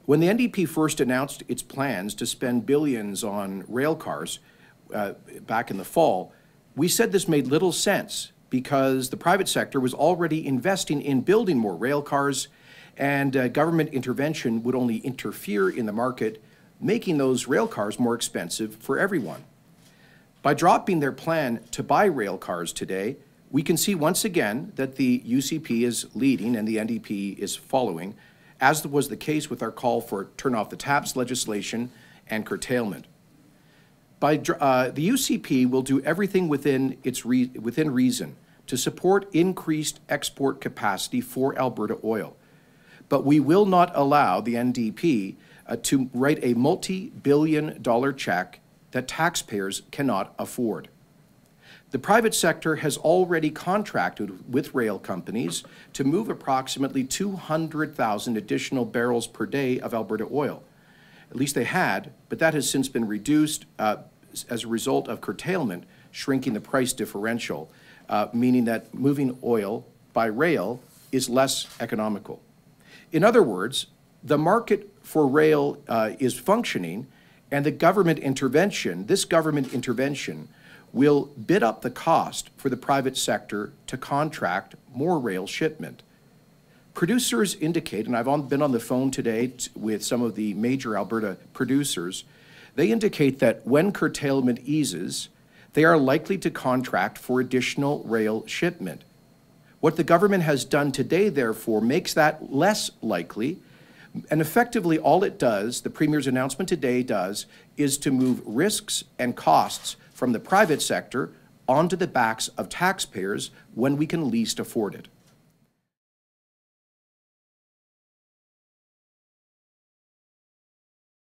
When the NDP first announced its plans to spend billions on rail cars back in the fall, we said this made little sense because the private sector was already investing in building more rail cars, and government intervention would only interfere in the market, making those rail cars more expensive for everyone. By dropping their plan to buy rail cars today, we can see once again that the UCP is leading and the NDP is following, as was the case with our call for turn off the taps legislation and curtailment. The UCP will do everything within reason to support increased export capacity for Alberta oil. But we will not allow the NDP to write a multi-billion-dollar check that taxpayers cannot afford. The private sector has already contracted with rail companies to move approximately 200,000 additional barrels per day of Alberta oil. At least they had, but that has since been reduced as a result of curtailment, shrinking the price differential, meaning that moving oil by rail is less economical. In other words, the market for rail is functioning, and this government intervention will bid up the cost for the private sector to contract more rail shipment. Producers indicate, and I've been on the phone today with some of the major Alberta producers, they indicate that when curtailment eases, they are likely to contract for additional rail shipment. What the government has done today, therefore, makes that less likely, and effectively all it does, the Premier's announcement today does, is to move risks and costs from the private sector onto the backs of taxpayers when we can least afford it.